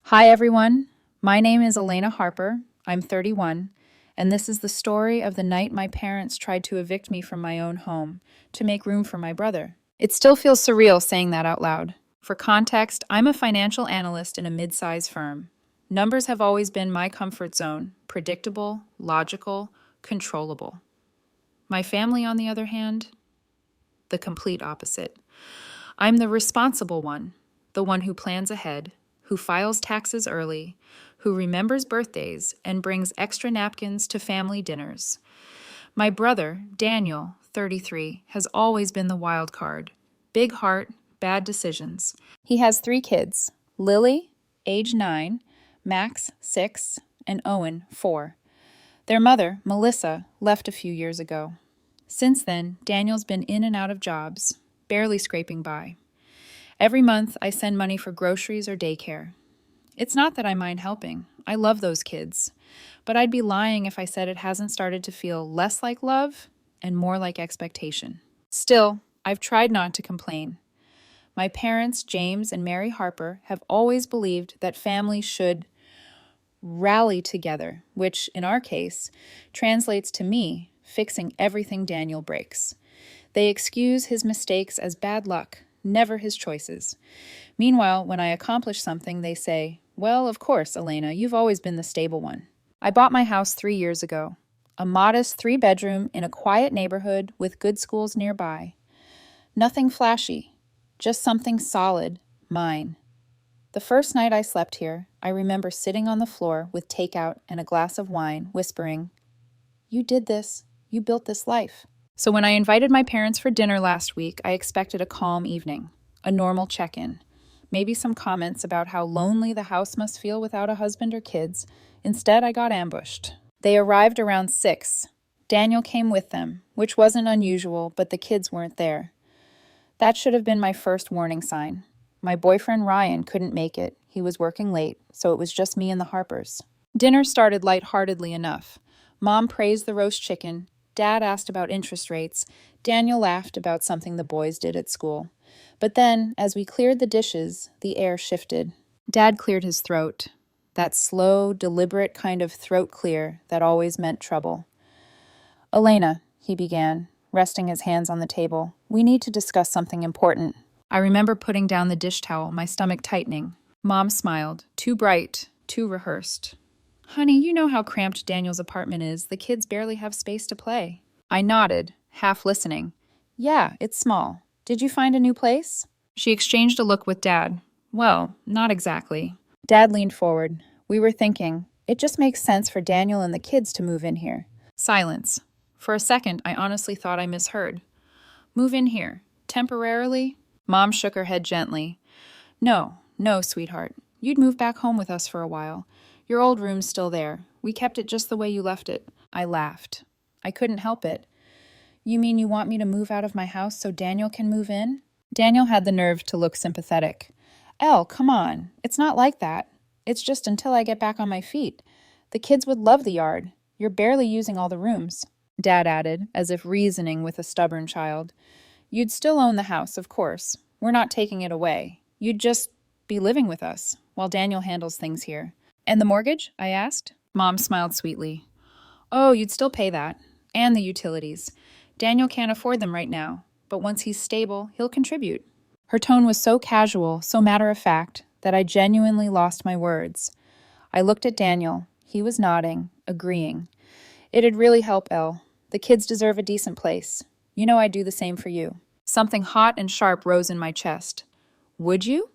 Hi, everyone. My name is Elena Harper. I'm 31, and this is the story of the night my parents tried to evict me from my own home to make room for my brother. It still feels surreal saying that out loud. For context, I'm a financial analyst in a mid-size firm. Numbers have always been my comfort zone, predictable, logical, controllable. My family, on the other hand, the complete opposite. I'm the responsible one, the one who plans ahead, who files taxes early, who remembers birthdays and brings extra napkins to family dinners. My brother, Daniel, 33, has always been the wild card. Big heart, bad decisions. He has 3 kids: Lily, age 9, Max, 6, and Owen, 4. Their mother, Melissa, left a few years ago. Since then, Daniel's been in and out of jobs, barely scraping by. Every month, I send money for groceries or daycare. It's not that I mind helping. I love those kids. But I'd be lying if I said it hasn't started to feel less like love and more like expectation. Still, I've tried not to complain. My parents, James and Mary Harper, have always believed that families should rally together, which, in our case, translates to me fixing everything Daniel breaks. They excuse his mistakes as bad luck, never his choices. Meanwhile, when I accomplish something, they say, "Well, of course, Elena, you've always been the stable one." I bought my house 3 years ago. A modest 3-bedroom in a quiet neighborhood with good schools nearby. Nothing flashy, just something solid, mine. The first night I slept here, I remember sitting on the floor with takeout and a glass of wine, whispering, "You did this. You built this life." So when I invited my parents for dinner last week, I expected a calm evening, a normal check-in, maybe some comments about how lonely the house must feel without a husband or kids. Instead, I got ambushed. They arrived around 6. Daniel came with them, which wasn't unusual, but the kids weren't there. That should have been my first warning sign. My boyfriend Ryan couldn't make it. He was working late, so it was just me and the Harpers. Dinner started lightheartedly enough. Mom praised the roast chicken. Dad asked about interest rates. Daniel laughed about something the boys did at school. But then, as we cleared the dishes, the air shifted. Dad cleared his throat. That slow, deliberate kind of throat clear that always meant trouble. "Elena," he began, resting his hands on the table, "we need to discuss something important." I remember putting down the dish towel, my stomach tightening. Mom smiled, too bright, too rehearsed. "Honey, you know how cramped Daniel's apartment is. The kids barely have space to play." I nodded, half listening. "Yeah, it's small. Did you find a new place?" She exchanged a look with Dad. "Well, not exactly." Dad leaned forward. "We were thinking, it just makes sense for Daniel and the kids to move in here." Silence. For a second, I honestly thought I misheard. "Move in here. Temporarily?" Mom shook her head gently. No, sweetheart. You'd move back home with us for a while. Your old room's still there. We kept it just the way you left it." I laughed. I couldn't help it. "You mean you want me to move out of my house so Daniel can move in?" Daniel had the nerve to look sympathetic. "Elle, come on. It's not like that. It's just until I get back on my feet. The kids would love the yard. You're barely using all the rooms." Dad added, as if reasoning with a stubborn child. "You'd still own the house, of course. We're not taking it away. You'd just be living with us while Daniel handles things here." "And the mortgage?" I asked. Mom smiled sweetly. "Oh, you'd still pay that. And the utilities. Daniel can't afford them right now, but once he's stable, he'll contribute." Her tone was so casual, so matter-of-fact, that I genuinely lost my words. I looked at Daniel. He was nodding, agreeing. "It'd really help, Elle. The kids deserve a decent place. You know I'd do the same for you." Something hot and sharp rose in my chest. "Would you?"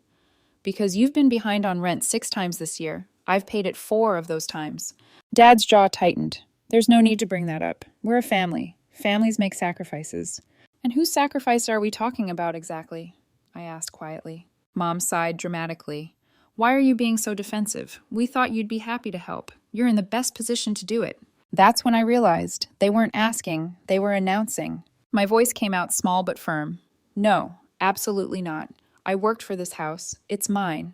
"Because you've been behind on rent 6 times this year. I've paid it 4 of those times." Dad's jaw tightened. "There's no need to bring that up. We're a family. Families make sacrifices." "And whose sacrifice are we talking about exactly?" I asked quietly. Mom sighed dramatically. "Why are you being so defensive? We thought you'd be happy to help. You're in the best position to do it." That's when I realized they weren't asking, they were announcing. My voice came out small but firm. "No, absolutely not. I worked for this house. It's mine.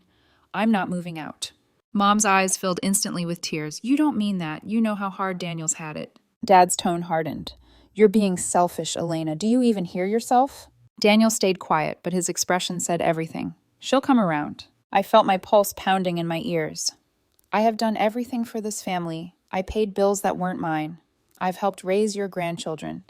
I'm not moving out." Mom's eyes filled instantly with tears. "You don't mean that. You know how hard Daniel's had it." Dad's tone hardened. "You're being selfish, Elena. Do you even hear yourself?" Daniel stayed quiet, but his expression said everything. "She'll come around. I felt my pulse pounding in my ears. I have done everything for this family. I paid bills that weren't mine. I've helped raise your grandchildren.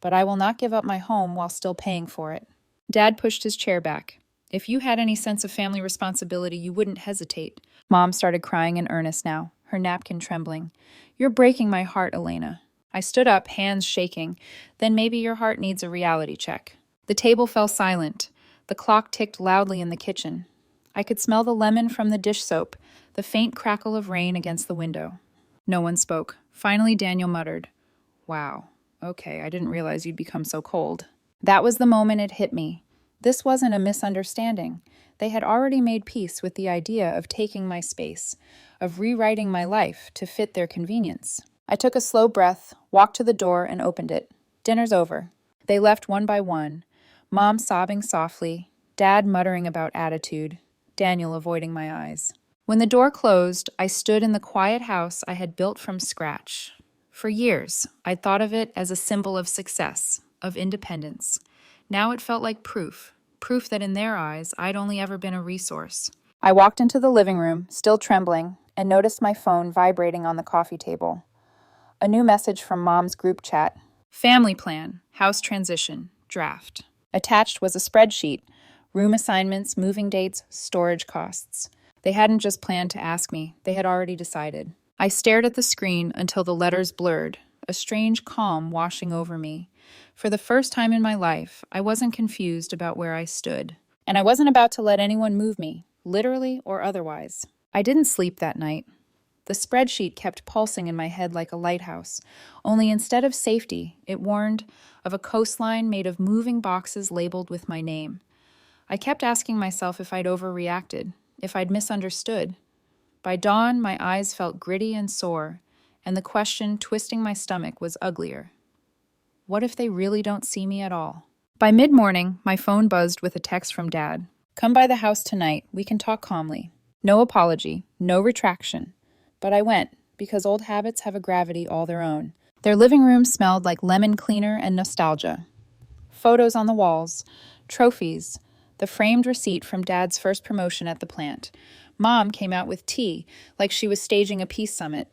But I will not give up my home while still paying for it. Dad pushed his chair back. If you had any sense of family responsibility, you wouldn't hesitate. Mom started crying in earnest now, her napkin trembling. You're breaking my heart, Elena. I stood up, hands shaking. Then maybe your heart needs a reality check. The table fell silent. The clock ticked loudly in the kitchen. I could smell the lemon from the dish soap, the faint crackle of rain against the window. No one spoke. Finally, Daniel muttered, "Wow, okay, I didn't realize you'd become so cold." That was the moment it hit me. This wasn't a misunderstanding. They had already made peace with the idea of taking my space, of rewriting my life to fit their convenience. I took a slow breath, walked to the door, and opened it. Dinner's over. They left one by one, Mom sobbing softly, Dad muttering about attitude, Daniel avoiding my eyes. When the door closed, I stood in the quiet house I had built from scratch. For years, I'd thought of it as a symbol of success, of independence. Now it felt like proof that in their eyes, I'd only ever been a resource. I walked into the living room, still trembling, and noticed my phone vibrating on the coffee table. A new message from Mom's group chat. Family plan, house transition, draft. Attached was a spreadsheet, room assignments, moving dates, storage costs. They hadn't just planned to ask me, they had already decided. I stared at the screen until the letters blurred, a strange calm washing over me. For the first time in my life, I wasn't confused about where I stood. And I wasn't about to let anyone move me, literally or otherwise. I didn't sleep that night. The spreadsheet kept pulsing in my head like a lighthouse, only instead of safety, it warned of a coastline made of moving boxes labeled with my name. I kept asking myself if I'd overreacted, if I'd misunderstood. By dawn, my eyes felt gritty and sore, and the question twisting my stomach was uglier. What if they really don't see me at all? By mid-morning, my phone buzzed with a text from Dad. Come by the house tonight. We can talk calmly. No apology, no retraction. But I went, because old habits have a gravity all their own. Their living room smelled like lemon cleaner and nostalgia. Photos on the walls, trophies, the framed receipt from Dad's first promotion at the plant. Mom came out with tea, like she was staging a peace summit.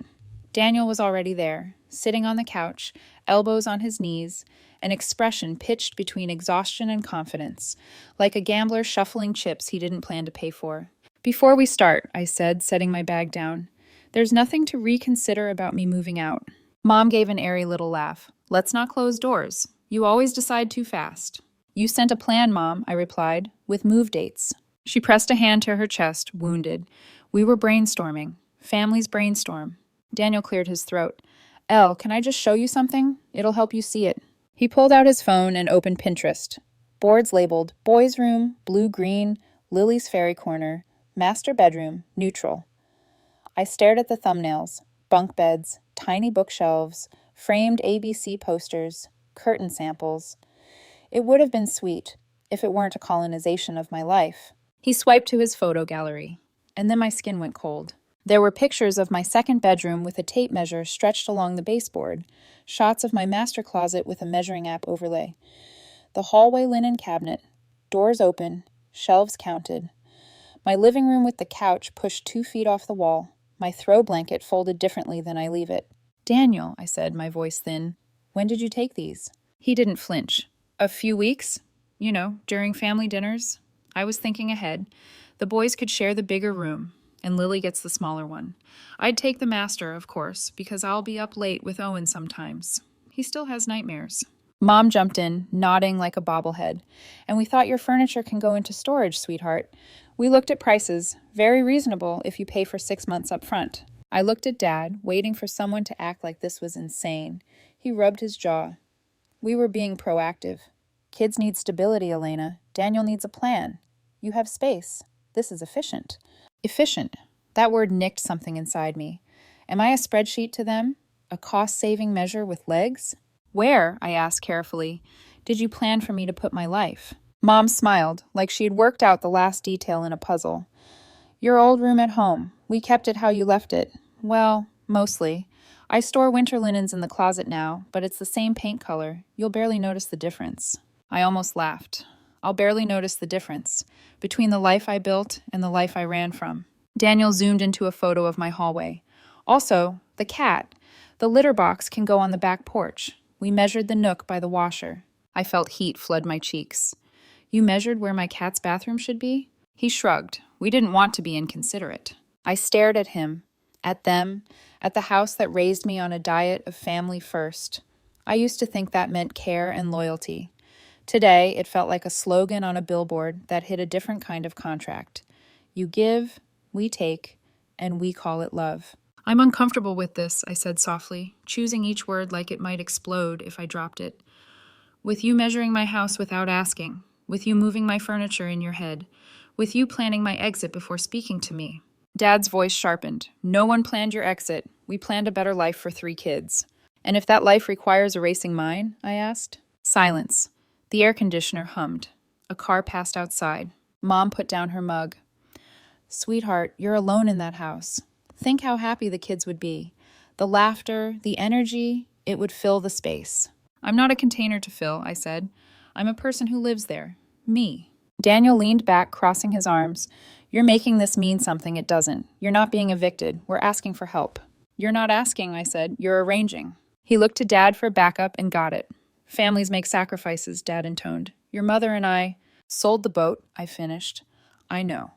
Daniel was already there, sitting on the couch, elbows on his knees, an expression pitched between exhaustion and confidence, like a gambler shuffling chips he didn't plan to pay for. Before we start, I said, setting my bag down, there's nothing to reconsider about me moving out. Mom gave an airy little laugh. Let's not close doors. You always decide too fast. You sent a plan, Mom, I replied, with move dates. She pressed a hand to her chest, wounded. We were brainstorming. Families brainstorm. Daniel cleared his throat. Elle, can I just show you something? It'll help you see it. He pulled out his phone and opened Pinterest. Boards labeled Boys Room, Blue-Green, Lily's Fairy Corner, Master Bedroom, Neutral. I stared at the thumbnails, bunk beds, tiny bookshelves, framed ABC posters, curtain samples. It would have been sweet if it weren't a colonization of my life. He swiped to his photo gallery, and then my skin went cold. There were pictures of my second bedroom with a tape measure stretched along the baseboard, shots of my master closet with a measuring app overlay, the hallway linen cabinet, doors open, shelves counted, my living room with the couch pushed 2 feet off the wall, my throw blanket folded differently than I leave it. Daniel, I said, my voice thin, when did you take these? He didn't flinch. A few weeks, during family dinners. I was thinking ahead. The boys could share the bigger room, and Lily gets the smaller one. I'd take the master, of course, because I'll be up late with Owen sometimes. He still has nightmares. Mom jumped in, nodding like a bobblehead. And we thought your furniture can go into storage, sweetheart. We looked at prices, very reasonable if you pay for 6 months up front. I looked at Dad, waiting for someone to act like this was insane. He rubbed his jaw. We were being proactive. Kids need stability, Elena. Daniel needs a plan. You have space. This is efficient. Efficient. That word nicked something inside me. Am I a spreadsheet to them? A cost-saving measure with legs? Where, I asked carefully, did you plan for me to put my life? Mom smiled, like she had worked out the last detail in a puzzle. Your old room at home. We kept it how you left it. Well, mostly. I store winter linens in the closet now, but it's the same paint color. You'll barely notice the difference. I almost laughed. I'll barely notice the difference between the life I built and the life I ran from. Daniel zoomed into a photo of my hallway. Also, the cat. The litter box can go on the back porch. We measured the nook by the washer. I felt heat flood my cheeks. You measured where my cat's bathroom should be? He shrugged. We didn't want to be inconsiderate. I stared at him, at them, at the house that raised me on a diet of family first. I used to think that meant care and loyalty. Today, it felt like a slogan on a billboard that hid a different kind of contract. You give, we take, and we call it love. I'm uncomfortable with this, I said softly, choosing each word like it might explode if I dropped it. With you measuring my house without asking, with you moving my furniture in your head, with you planning my exit before speaking to me. Dad's voice sharpened. No one planned your exit. We planned a better life for 3 kids. And if that life requires erasing mine? I asked. Silence. The air conditioner hummed. A car passed outside. Mom put down her mug. Sweetheart, you're alone in that house. Think how happy the kids would be. The laughter, the energy, it would fill the space. I'm not a container to fill, I said. I'm a person who lives there. Me. Daniel leaned back, crossing his arms. You're making this mean something it doesn't. You're not being evicted. We're asking for help. You're not asking, I said. You're arranging. He looked to Dad for backup and got it. Families make sacrifices, Dad intoned. Your mother and I sold the boat, I finished. I know.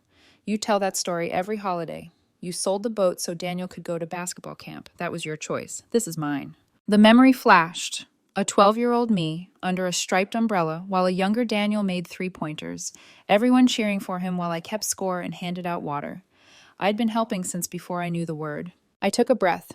You tell that story every holiday. You sold the boat so Daniel could go to basketball camp. That was your choice. This is mine. The memory flashed. A 12-year-old me, under a striped umbrella, while a younger Daniel made 3-pointers, everyone cheering for him while I kept score and handed out water. I'd been helping since before I knew the word. I took a breath.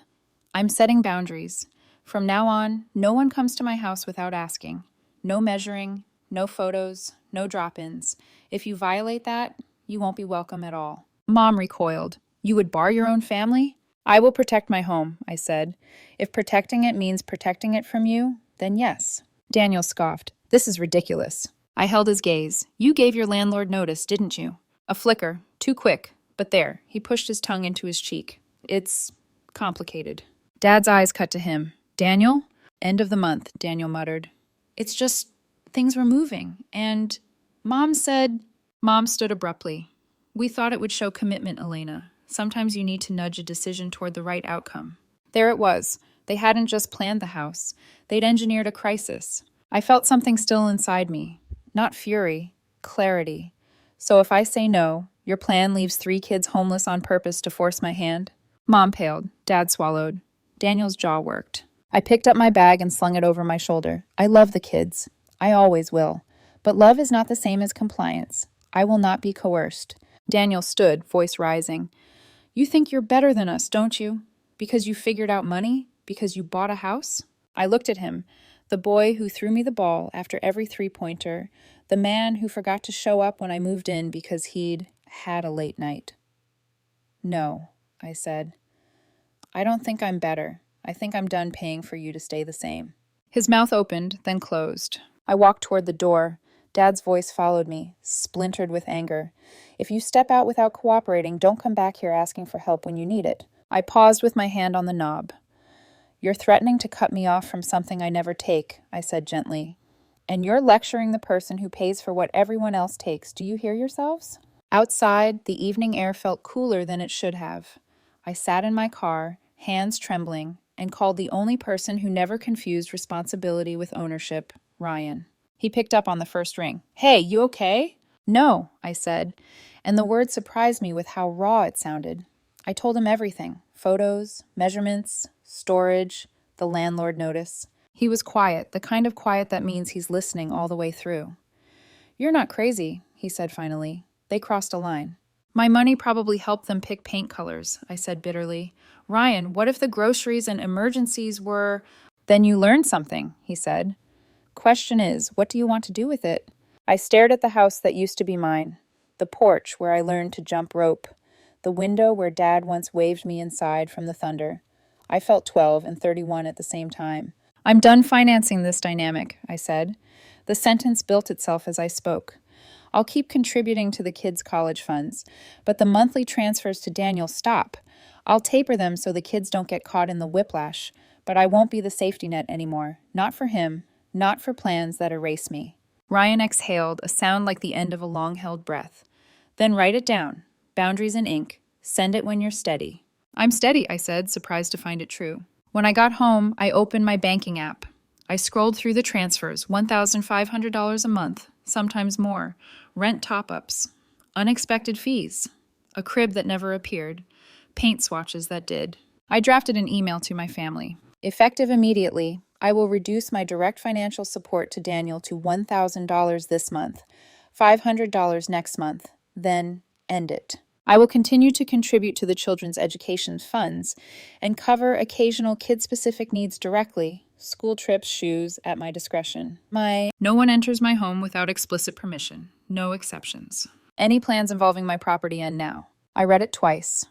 I'm setting boundaries. From now on, no one comes to my house without asking. No measuring, no photos, no drop-ins. If you violate that, you won't be welcome at all. Mom recoiled. You would bar your own family? I will protect my home, I said. If protecting it means protecting it from you, then yes. Daniel scoffed. This is ridiculous. I held his gaze. You gave your landlord notice, didn't you? A flicker. Too quick. But there. He pushed his tongue into his cheek. It's complicated. Dad's eyes cut to him. Daniel? End of the month, Daniel muttered. It's just things were moving. And Mom said... Mom stood abruptly. We thought it would show commitment, Elena. Sometimes you need to nudge a decision toward the right outcome. There it was. They hadn't just planned the house. They'd engineered a crisis. I felt something still inside me. Not fury, clarity. So if I say no, your plan leaves 3 kids homeless on purpose to force my hand? Mom paled. Dad swallowed. Daniel's jaw worked. I picked up my bag and slung it over my shoulder. I love the kids. I always will. But love is not the same as compliance. I will not be coerced. Daniel stood, voice rising. You think you're better than us, don't you? Because you figured out money? Because you bought a house? I looked at him, the boy who threw me the ball after every 3-pointer, the man who forgot to show up when I moved in because he'd had a late night. No, I said. I don't think I'm better. I think I'm done paying for you to stay the same. His mouth opened, then closed. I walked toward the door. Dad's voice followed me, splintered with anger. If you step out without cooperating, don't come back here asking for help when you need it. I paused with my hand on the knob. You're threatening to cut me off from something I never take, I said gently. And you're lecturing the person who pays for what everyone else takes. Do you hear yourselves? Outside, the evening air felt cooler than it should have. I sat in my car, hands trembling, and called the only person who never confused responsibility with ownership, Ryan. He picked up on the first ring. Hey, you okay? No, I said, and the word surprised me with how raw it sounded. I told him everything. Photos, measurements, storage, the landlord notice. He was quiet, the kind of quiet that means he's listening all the way through. You're not crazy, he said finally. They crossed a line. My money probably helped them pick paint colors, I said bitterly. Ryan, what if the groceries and emergencies were... Then you learned something, he said. Question is, what do you want to do with it? I stared at the house that used to be mine, the porch where I learned to jump rope, the window where Dad once waved me inside from the thunder. I felt 12 and 31 at the same time. I'm done financing this dynamic, I said. The sentence built itself as I spoke. I'll keep contributing to the kids' college funds, but the monthly transfers to Daniel stop. I'll taper them so the kids don't get caught in the whiplash, but I won't be the safety net anymore. Not for him, not for plans that erase me. Ryan exhaled, a sound like the end of a long-held breath. Then write it down. Boundaries in ink. Send it when you're steady. I'm steady, I said, surprised to find it true. When I got home, I opened my banking app. I scrolled through the transfers, $1,500 a month, sometimes more, rent top-ups, unexpected fees, a crib that never appeared, paint swatches that did. I drafted an email to my family. Effective immediately, I will reduce my direct financial support to Daniel to $1,000 this month, $500 next month, then end it. I will continue to contribute to the children's education funds and cover occasional kid-specific needs directly, school trips, shoes, at my discretion. No one enters my home without explicit permission. No exceptions. Any plans involving my property end now. I read it twice.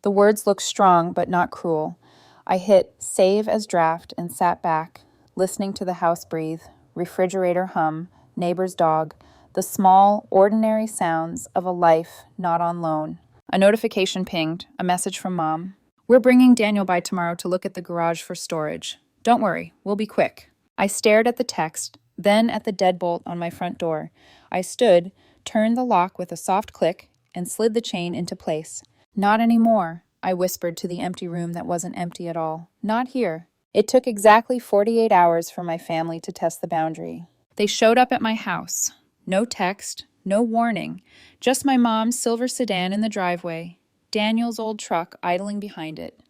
The words looked strong but not cruel. I hit save as draft and sat back, listening to the house breathe, refrigerator hum, neighbor's dog, the small, ordinary sounds of a life not on loan. A notification pinged, a message from Mom. We're bringing Daniel by tomorrow to look at the garage for storage. Don't worry, we'll be quick. I stared at the text, then at the deadbolt on my front door. I stood, turned the lock with a soft click, and slid the chain into place. Not anymore, I whispered to the empty room that wasn't empty at all. Not here. It took exactly 48 hours for my family to test the boundary. They showed up at my house. No text, no warning, just my mom's silver sedan in the driveway, Daniel's old truck idling behind it.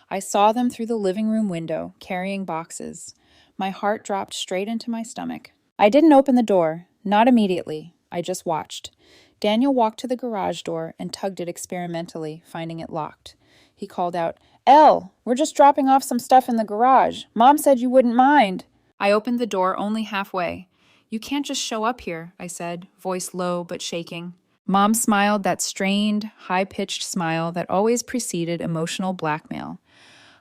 I saw them through the living room window, carrying boxes. My heart dropped straight into my stomach. I didn't open the door, not immediately. I just watched. Daniel walked to the garage door and tugged it experimentally, finding it locked. He called out, "Elle, we're just dropping off some stuff in the garage. Mom said you wouldn't mind." I opened the door only halfway. "You can't just show up here," I said, voice low but shaking. Mom smiled, that strained, high-pitched smile that always preceded emotional blackmail.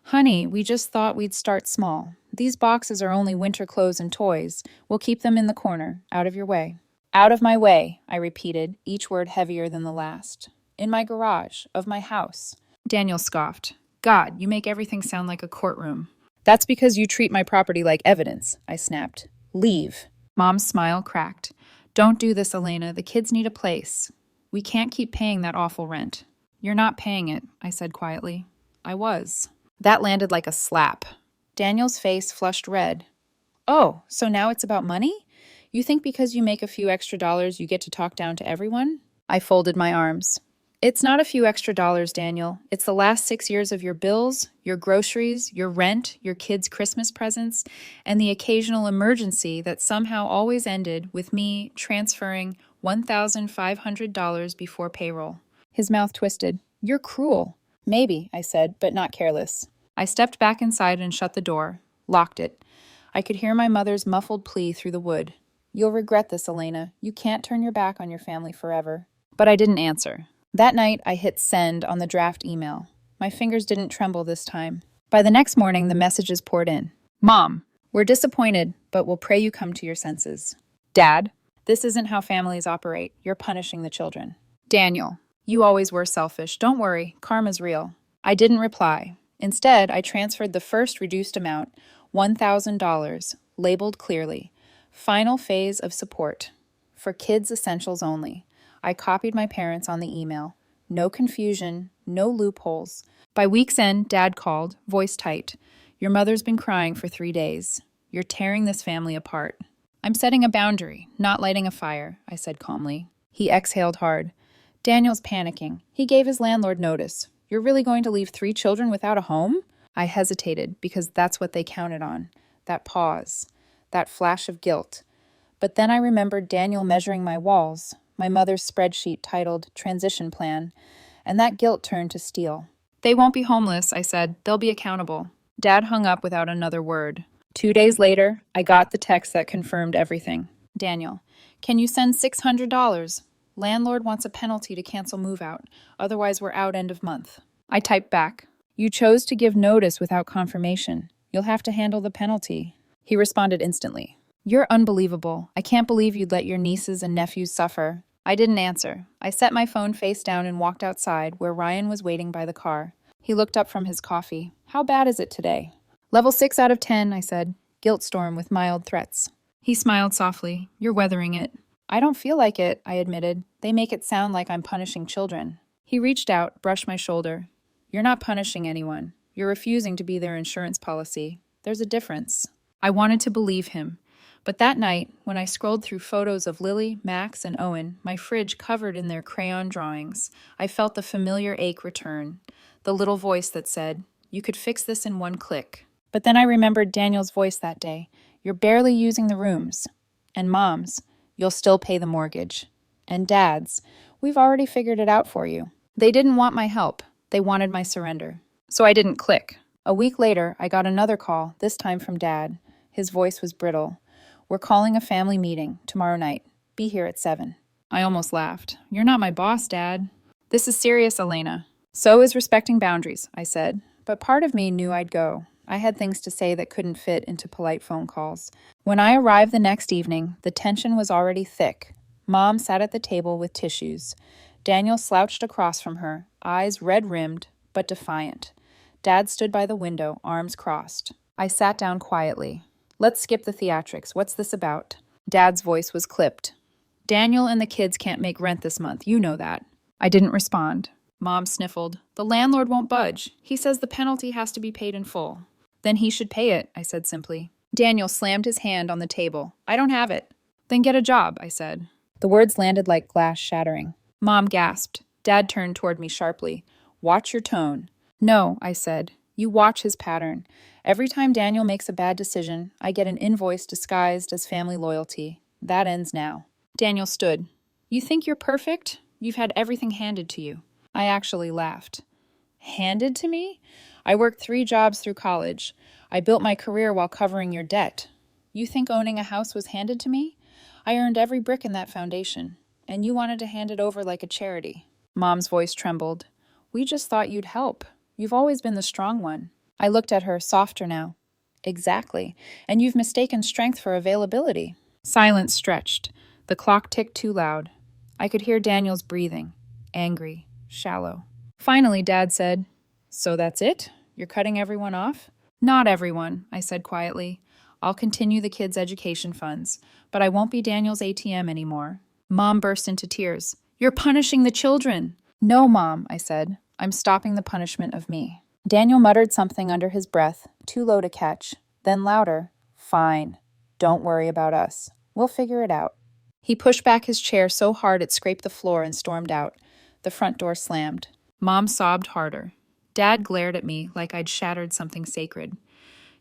"Honey, we just thought we'd start small. These boxes are only winter clothes and toys. We'll keep them in the corner, out of your way." "Out of my way," I repeated, each word heavier than the last. "In my garage, of my house." Daniel scoffed. "God, you make everything sound like a courtroom." "That's because you treat my property like evidence," I snapped. "Leave." Mom's smile cracked. "Don't do this, Elena. The kids need a place. We can't keep paying that awful rent." "You're not paying it," I said quietly. I was. That landed like a slap. Daniel's face flushed red. "Oh, so now it's about money? You think because you make a few extra dollars you get to talk down to everyone?" I folded my arms. "It's not a few extra dollars, Daniel. It's the last 6 years of your bills, your groceries, your rent, your kids' Christmas presents, and the occasional emergency that somehow always ended with me transferring $1,500 before payroll." His mouth twisted. "You're cruel." "Maybe," I said, but not careless. I stepped back inside and shut the door, locked it. I could hear my mother's muffled plea through the wood. "You'll regret this, Elena. You can't turn your back on your family forever." But I didn't answer. That night, I hit send on the draft email. My fingers didn't tremble this time. By the next morning, the messages poured in. "Mom, we're disappointed, but we'll pray you come to your senses." "Dad, this isn't how families operate. You're punishing the children." "Daniel, you always were selfish. Don't worry, karma's real." I didn't reply. Instead, I transferred the first reduced amount, $1,000, labeled clearly, "Final phase of support. For kids' essentials only." I copied my parents on the email. No confusion, no loopholes. By week's end, Dad called, voice tight. "Your mother's been crying for 3 days. You're tearing this family apart." "I'm setting a boundary, not lighting a fire," I said calmly. He exhaled hard. "Daniel's panicking. He gave his landlord notice. You're really going to leave 3 children without a home?" I hesitated because that's what they counted on. That pause. That flash of guilt. But then I remembered Daniel measuring my walls, my mother's spreadsheet titled Transition Plan, and that guilt turned to steel. "They won't be homeless," I said. "They'll be accountable." Dad hung up without another word. 2 days later, I got the text that confirmed everything. "Daniel, can you send $600? Landlord wants a penalty to cancel move-out. Otherwise, we're out end of month." I typed back. "You chose to give notice without confirmation. You'll have to handle the penalty." He responded instantly. "You're unbelievable. I can't believe you'd let your nieces and nephews suffer." I didn't answer. I set my phone face down and walked outside, where Ryan was waiting by the car. He looked up from his coffee. "How bad is it today?" "Level 6 out of 10, I said. Guilt storm with mild threats." He smiled softly. You're weathering it. I don't feel like it, I admitted. They make it sound like I'm punishing children. He reached out, brushed my shoulder. You're not punishing anyone. You're refusing to be their insurance policy. There's a difference. I wanted to believe him. But that night, when I scrolled through photos of Lily, Max, and Owen, my fridge covered in their crayon drawings, I felt the familiar ache return. The little voice that said, you could fix this in one click. But then I remembered Daniel's voice that day. You're barely using the rooms. And Mom's, you'll still pay the mortgage. And Dad's, we've already figured it out for you. They didn't want my help. They wanted my surrender. So I didn't click. A week later, I got another call, this time from Dad. His voice was brittle. We're calling a family meeting tomorrow night. Be here at 7. I almost laughed. You're not my boss, Dad. This is serious, Elena. So is respecting boundaries, I said. But part of me knew I'd go. I had things to say that couldn't fit into polite phone calls. When I arrived the next evening, the tension was already thick. Mom sat at the table with tissues. Daniel slouched across from her, eyes red-rimmed, but defiant. Dad stood by the window, arms crossed. I sat down quietly. Let's skip the theatrics. What's this about? Dad's voice was clipped. Daniel and the kids can't make rent this month. You know that. I didn't respond. Mom sniffled. The landlord won't budge. He says the penalty has to be paid in full. Then he should pay it, I said simply. Daniel slammed his hand on the table. I don't have it. Then get a job, I said. The words landed like glass shattering. Mom gasped. Dad turned toward me sharply. Watch your tone. No, I said. You watch his pattern. Every time Daniel makes a bad decision, I get an invoice disguised as family loyalty. That ends now. Daniel stood. You think you're perfect? You've had everything handed to you. I actually laughed. Handed to me? I worked 3 jobs through college. I built my career while covering your debt. You think owning a house was handed to me? I earned every brick in that foundation. And you wanted to hand it over like a charity. Mom's voice trembled. We just thought you'd help. You've always been the strong one. I looked at her, softer now. Exactly. And you've mistaken strength for availability. Silence stretched. The clock ticked too loud. I could hear Daniel's breathing. Angry. Shallow. Finally, Dad said, So that's it? You're cutting everyone off? Not everyone, I said quietly. I'll continue the kids' education funds, but I won't be Daniel's ATM anymore. Mom burst into tears. You're punishing the children. No, Mom, I said. I'm stopping the punishment of me. Daniel muttered something under his breath, too low to catch, then louder. Fine. Don't worry about us. We'll figure it out. He pushed back his chair so hard it scraped the floor and stormed out. The front door slammed. Mom sobbed harder. Dad glared at me like I'd shattered something sacred.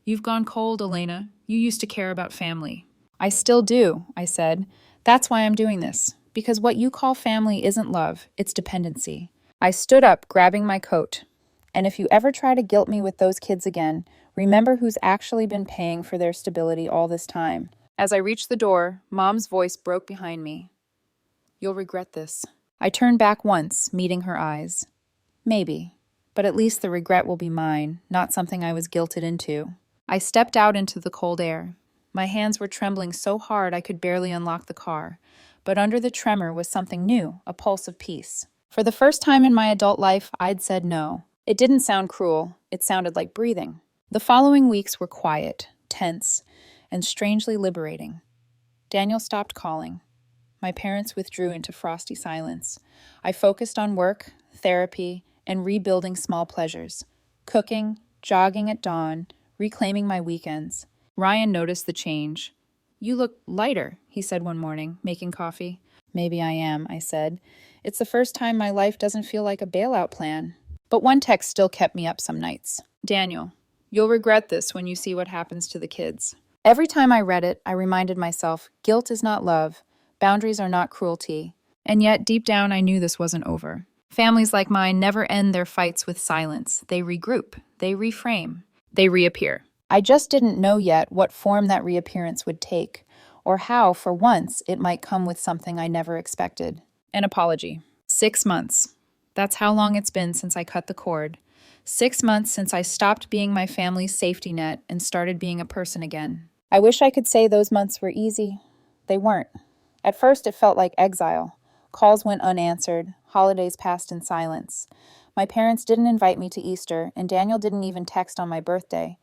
You've gone cold, Elena. You used to care about family. I still do, I said. That's why I'm doing this. Because what you call family isn't love, it's dependency. I stood up, grabbing my coat. And if you ever try to guilt me with those kids again, remember who's actually been paying for their stability all this time. As I reached the door, Mom's voice broke behind me. You'll regret this. I turned back once, meeting her eyes. Maybe, but at least the regret will be mine, not something I was guilted into. I stepped out into the cold air. My hands were trembling so hard I could barely unlock the car, but under the tremor was something new, a pulse of peace. For the first time in my adult life, I'd said no. It didn't sound cruel. It sounded like breathing. The following weeks were quiet, tense, and strangely liberating. Daniel stopped calling. My parents withdrew into frosty silence. I focused on work, therapy, and rebuilding small pleasures. Cooking, jogging at dawn, reclaiming my weekends. Ryan noticed the change. You look lighter, he said one morning, making coffee. Maybe I am, I said. It's the first time my life doesn't feel like a bailout plan. But one text still kept me up some nights. Daniel, you'll regret this when you see what happens to the kids. Every time I read it, I reminded myself, guilt is not love, boundaries are not cruelty. And yet, deep down, I knew this wasn't over. Families like mine never end their fights with silence. They regroup, they reframe, they reappear. I just didn't know yet what form that reappearance would take, or how, for once, it might come with something I never expected. An apology. 6 months. That's how long it's been since I cut the cord. 6 months since I stopped being my family's safety net and started being a person again. I wish I could say those months were easy. They weren't. At first, it felt like exile. Calls went unanswered. Holidays passed in silence. My parents didn't invite me to Easter, and Daniel didn't even text on my birthday.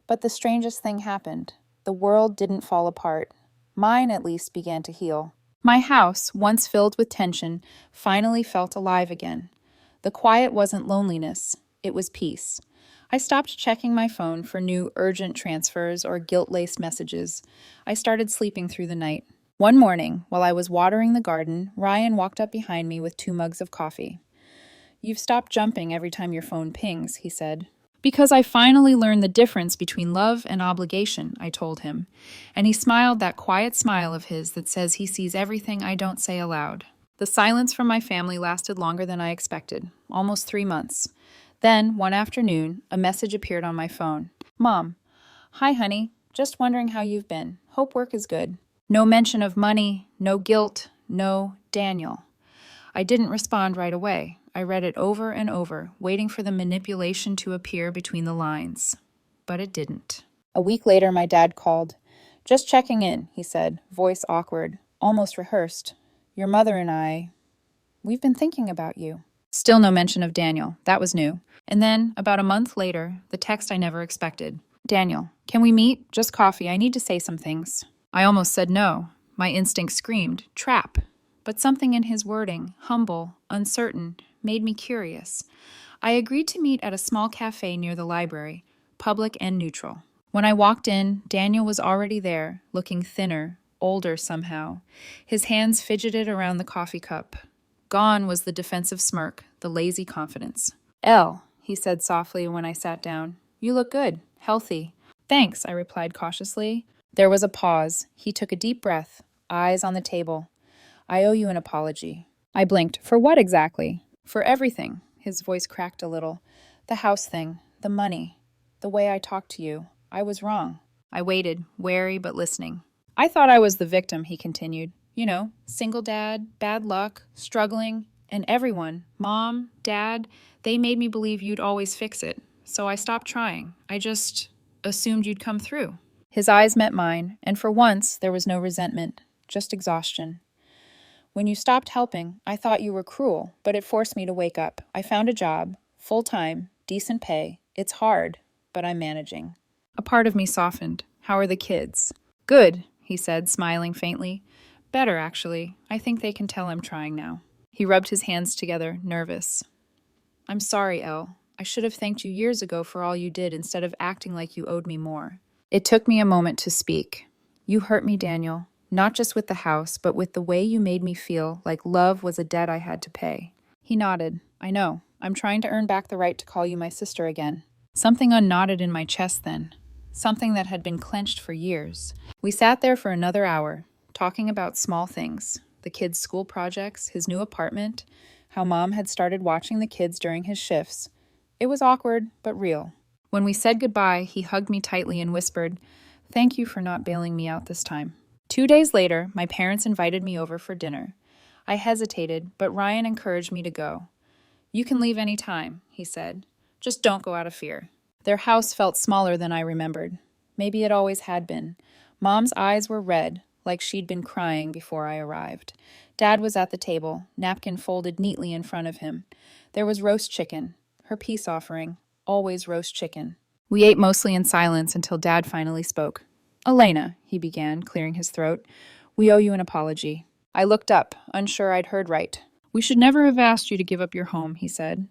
But the strangest thing happened. The world didn't fall apart. Mine, at least, began to heal. My house, once filled with tension, finally felt alive again. The quiet wasn't loneliness, it was peace. I stopped checking my phone for new urgent transfers or guilt-laced messages. I started sleeping through the night. One morning, while I was watering the garden, Ryan walked up behind me with 2 mugs of coffee. "You've stopped jumping every time your phone pings," he said. "Because I finally learned the difference between love and obligation," I told him. And he smiled that quiet smile of his that says he sees everything I don't say aloud. The silence from my family lasted longer than I expected, almost 3 months. Then, one afternoon, a message appeared on my phone. "Mom, hi honey, just wondering how you've been. Hope work is good." No mention of money, no guilt, no Daniel. I didn't respond right away. I read it over and over, waiting for the manipulation to appear between the lines. But it didn't. A week later, my dad called. "Just checking in," he said, voice awkward, almost rehearsed. "Your mother and we've been thinking about you." Still no mention of Daniel. That was new. And then, about a month later, the text I never expected. "Daniel, can we meet? Just coffee. I need to say some things." I almost said no. My instinct screamed, "Trap." But something in his wording, humble, uncertain, made me curious. I agreed to meet at a small cafe near the library, public and neutral. When I walked in, Daniel was already there, looking thinner, older somehow. His hands fidgeted around the coffee cup. Gone was the defensive smirk, the lazy confidence. "Elle," he said softly when I sat down. "You look good, healthy." "Thanks," I replied cautiously. There was a pause. He took a deep breath, eyes on the table. "I owe you an apology." I blinked. "For what exactly?" "For everything." His voice cracked a little. "The house thing, the money, the way I talked to you. I was wrong." I waited, wary but listening. "I thought I was the victim," he continued. "You know, single dad, bad luck, struggling, and everyone, mom, dad, they made me believe you'd always fix it. So I stopped trying. I just assumed you'd come through." His eyes met mine, and for once there was no resentment, just exhaustion. "When you stopped helping, I thought you were cruel, but it forced me to wake up. I found a job, full-time, decent pay. It's hard, but I'm managing." A part of me softened. "How are the kids?" "Good," he said, smiling faintly. "Better, actually. I think they can tell I'm trying now." He rubbed his hands together, nervous. "I'm sorry, Elle. I should have thanked you years ago for all you did instead of acting like you owed me more." It took me a moment to speak. "You hurt me, Daniel. Not just with the house, but with the way you made me feel like love was a debt I had to pay." He nodded. "I know. I'm trying to earn back the right to call you my sister again." Something unknotted in my chest then. Something that had been clenched for years. We sat there for another hour, talking about small things. The kids' school projects, his new apartment, how Mom had started watching the kids during his shifts. It was awkward, but real. When we said goodbye, he hugged me tightly and whispered, "Thank you for not bailing me out this time." 2 days later, my parents invited me over for dinner. I hesitated, but Ryan encouraged me to go. "You can leave any time," he said. "Just don't go out of fear." Their house felt smaller than I remembered. Maybe it always had been. Mom's eyes were red, like she'd been crying before I arrived. Dad was at the table, napkin folded neatly in front of him. There was roast chicken, her peace offering, always roast chicken. We ate mostly in silence until Dad finally spoke. "Elena," he began, clearing his throat, "we owe you an apology." I looked up, unsure I'd heard right. "We should never have asked you to give up your home," he said.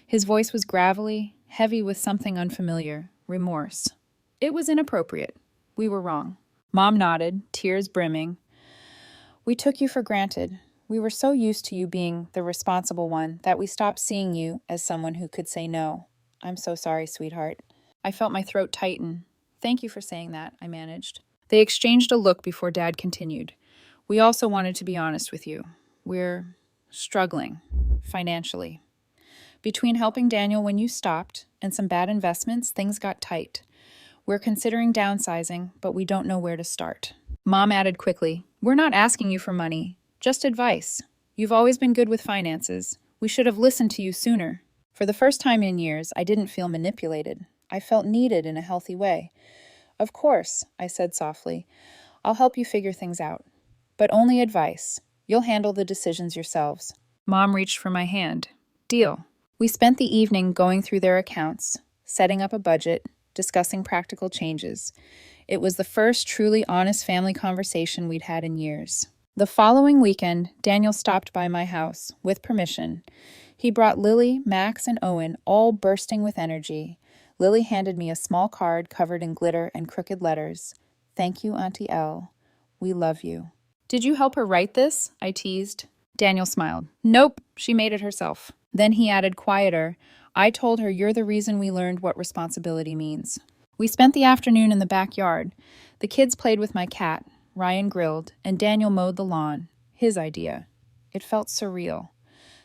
His voice was gravelly, heavy with something unfamiliar, remorse. "It was inappropriate. We were wrong." Mom nodded, tears brimming. "We took you for granted. We were so used to you being the responsible one that we stopped seeing you as someone who could say no. I'm so sorry, sweetheart." I felt my throat tighten. "Thank you for saying that," I managed. They exchanged a look before Dad continued. "We also wanted to be honest with you. We're struggling, financially. Between helping Daniel when you stopped and some bad investments, things got tight. We're considering downsizing, but we don't know where to start." Mom added quickly, "We're not asking you for money, just advice. You've always been good with finances. We should have listened to you sooner." For the first time in years, I didn't feel manipulated. I felt needed in a healthy way. "Of course," I said softly. "I'll help you figure things out. But only advice. You'll handle the decisions yourselves." Mom reached for my hand. "Deal." We spent the evening going through their accounts, setting up a budget, discussing practical changes. It was the first truly honest family conversation we'd had in years. The following weekend, Daniel stopped by my house, with permission. He brought Lily, Max, and Owen, all bursting with energy. Lily handed me a small card covered in glitter and crooked letters. "Thank you, Auntie Elle. We love you." "Did you help her write this?" I teased. Daniel smiled. "Nope, she made it herself." Then he added quieter, "I told her you're the reason we learned what responsibility means." We spent the afternoon in the backyard. The kids played with my cat, Ryan grilled, and Daniel mowed the lawn. His idea. It felt surreal.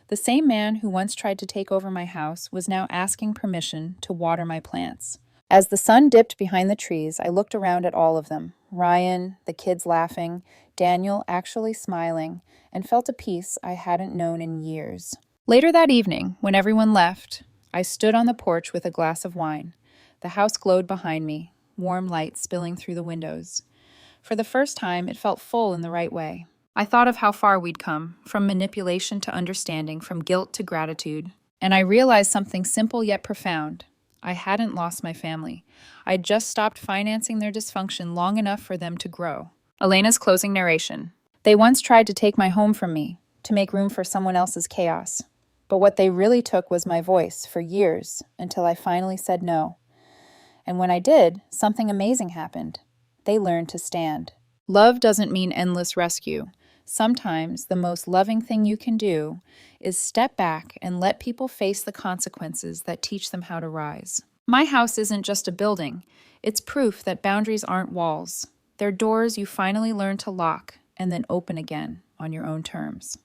The same man who once tried to take over my house was now asking permission to water my plants. As the sun dipped behind the trees, I looked around at all of them. Ryan, the kids laughing, Daniel actually smiling, and felt a peace I hadn't known in years. Later that evening, when everyone left, I stood on the porch with a glass of wine. The house glowed behind me, warm light spilling through the windows. For the first time, it felt full in the right way. I thought of how far we'd come, from manipulation to understanding, from guilt to gratitude. And I realized something simple yet profound. I hadn't lost my family. I'd just stopped financing their dysfunction long enough for them to grow. Elena's closing narration. They once tried to take my home from me, to make room for someone else's chaos. But what they really took was my voice for years, until I finally said no. And when I did, something amazing happened. They learned to stand. Love doesn't mean endless rescue. Sometimes the most loving thing you can do is step back and let people face the consequences that teach them how to rise. My house isn't just a building. It's proof that boundaries aren't walls. They're doors you finally learn to lock and then open again on your own terms.